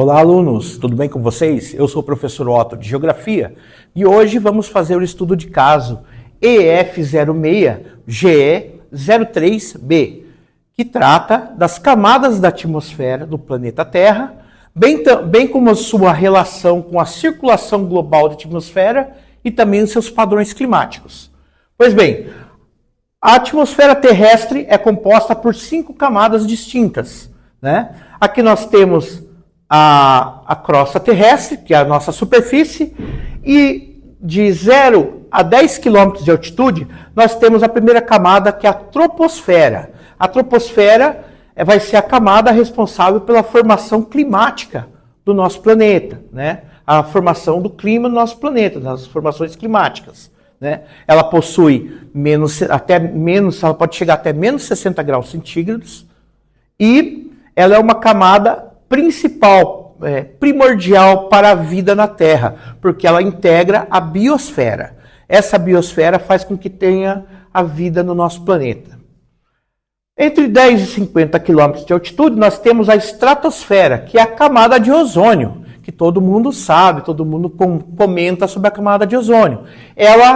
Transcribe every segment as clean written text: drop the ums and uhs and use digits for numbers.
Olá, alunos! Tudo bem com vocês? Eu sou o professor Otto de Geografia e hoje vamos fazer o estudo de caso EF06-GE03b, que trata das camadas da atmosfera do planeta Terra, bem como a sua relação com a circulação global da atmosfera e também os seus padrões climáticos. Pois bem, a atmosfera terrestre é composta por 5 camadas distintas, né? Aqui nós temos a crosta terrestre, que é a nossa superfície, e de 0 a 10 km de altitude, nós temos a primeira camada, que é a troposfera. A troposfera vai ser a camada responsável pela formação climática do nosso planeta, né? A formação do clima do nosso planeta, das formações climáticas, né? Ela possui ela pode chegar até menos 60 graus centígrados, e ela é uma camada principal, primordial para a vida na Terra, porque ela integra a biosfera. Essa biosfera faz com que tenha a vida no nosso planeta. Entre 10 e 50 km de altitude, nós temos a estratosfera, que é a camada de ozônio, que todo mundo sabe, todo mundo comenta sobre a camada de ozônio.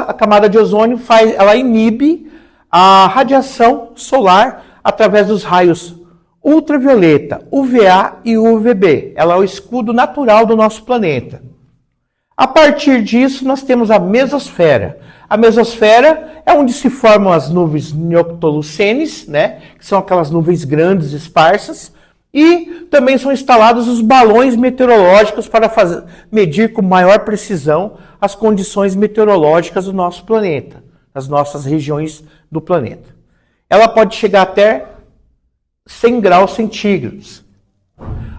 A camada de ozônio ela inibe a radiação solar através dos raios ultravioleta, UVA e UVB. Ela é o escudo natural do nosso planeta. A partir disso, nós temos a mesosfera. A mesosfera é onde se formam as nuvens nioctolucenes, né? Que são aquelas nuvens grandes, esparsas, e também são instalados os balões meteorológicos para medir com maior precisão as condições meteorológicas do nosso planeta, das nossas regiões do planeta. Ela pode chegar até 100 graus centígrados.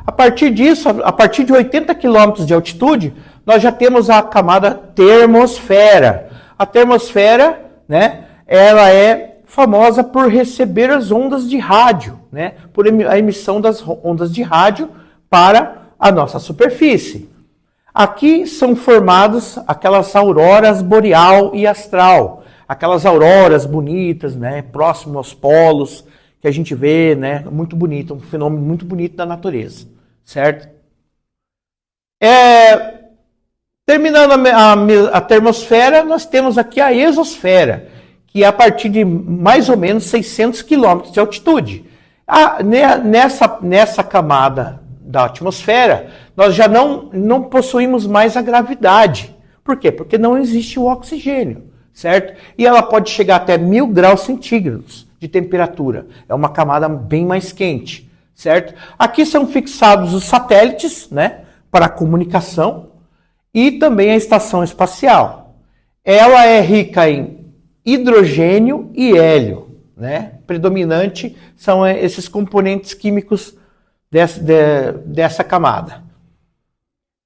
A partir disso, a partir de 80 km de altitude, nós já temos a camada termosfera. A termosfera, né, ela é famosa por receber as ondas de rádio, né, por a emissão das ondas de rádio para a nossa superfície. Aqui são formadas aquelas auroras boreal e astral, aquelas auroras bonitas, né, próximo aos polos, que a gente vê, né, muito bonito, um fenômeno muito bonito da natureza, certo? Terminando a termosfera, nós temos aqui a exosfera, que é a partir de mais ou menos 600 km de altitude. Nessa camada da atmosfera, nós já não possuímos mais a gravidade. Por quê? Porque não existe o oxigênio, certo? E ela pode chegar até 1000 graus centígrados de temperatura. É uma camada bem mais quente, certo? Aqui são fixados os satélites, né, para a comunicação, e também a estação espacial. Ela é rica em hidrogênio e hélio, né? Predominante são esses componentes químicos dessa camada.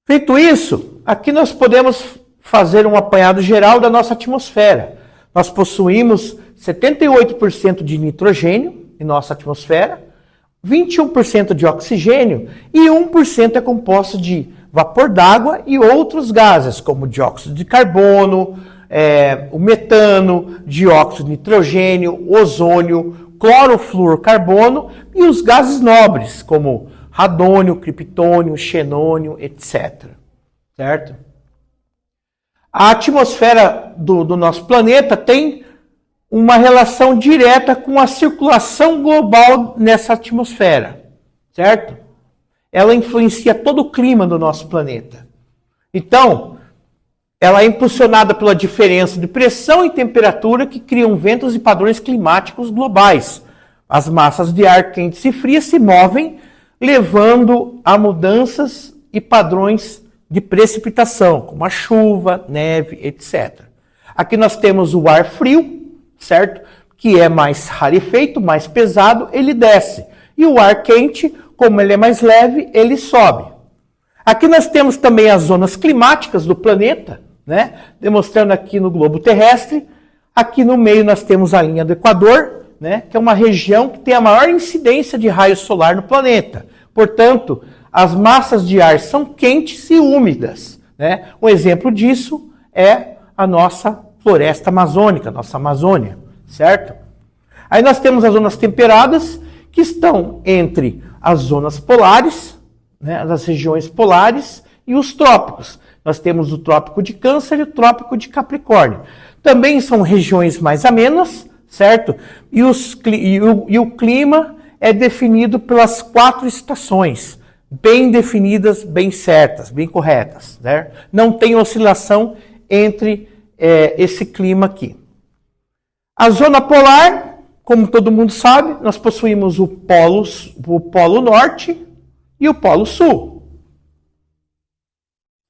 Feito isso, aqui nós podemos fazer um apanhado geral da nossa atmosfera. Nós possuímos 78% de nitrogênio em nossa atmosfera, 21% de oxigênio e 1% é composto de vapor d'água e outros gases, como dióxido de carbono, o metano, dióxido de nitrogênio, ozônio, clorofluorcarbono e os gases nobres, como radônio, criptônio, xenônio, etc. Certo? A atmosfera do nosso planeta tem uma relação direta com a circulação global nessa atmosfera, certo? Ela influencia todo o clima do nosso planeta. Então, ela é impulsionada pela diferença de pressão e temperatura que criam ventos e padrões climáticos globais. As massas de ar quentes e frias se movem, levando a mudanças e padrões de precipitação, como a chuva, neve, etc. Aqui nós temos o ar frio, certo? Que é mais rarefeito, mais pesado, ele desce. E o ar quente, como ele é mais leve, ele sobe. Aqui nós temos também as zonas climáticas do planeta, né? Demonstrando aqui no globo terrestre. Aqui no meio nós temos a linha do Equador, né? Que é uma região que tem a maior incidência de raio solar no planeta. Portanto, as massas de ar são quentes e úmidas, né? Um exemplo disso é a nossa floresta amazônica, nossa Amazônia, certo? Aí nós temos as zonas temperadas, que estão entre as zonas polares, né, das regiões polares e os trópicos. Nós temos o trópico de Câncer e o trópico de Capricórnio. Também são regiões mais amenas, certo? E o clima é definido pelas 4 estações, bem definidas, bem certas, bem corretas, certo? Não tem oscilação entre esse clima aqui. A zona polar, como todo mundo sabe, nós possuímos o polo norte e o polo sul,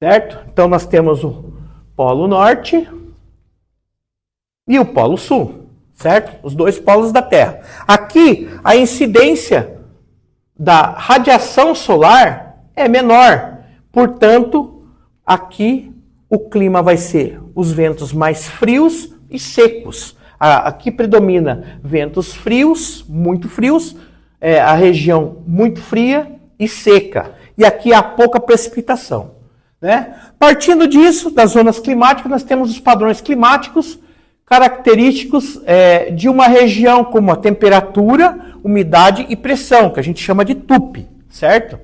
certo? Então nós temos o polo norte e o polo sul, certo? Os 2 polos da Terra. Aqui, a incidência da radiação solar é menor. Portanto, aqui o clima vai ser os ventos mais frios e secos. Aqui predomina ventos frios, muito frios, a região muito fria e seca. E aqui há pouca precipitação, né? Partindo disso, das zonas climáticas, nós temos os padrões climáticos característicos de uma região como a temperatura, umidade e pressão, que a gente chama de TUP, certo?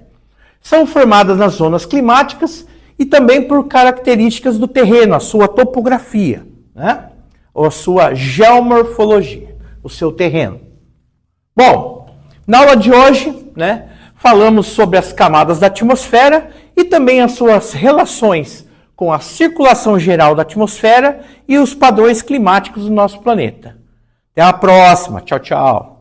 São formadas nas zonas climáticas e também por características do terreno, a sua topografia, né? Ou a sua geomorfologia, o seu terreno. Bom, na aula de hoje, né, falamos sobre as camadas da atmosfera e também as suas relações com a circulação geral da atmosfera e os padrões climáticos do nosso planeta. Até a próxima. Tchau, tchau.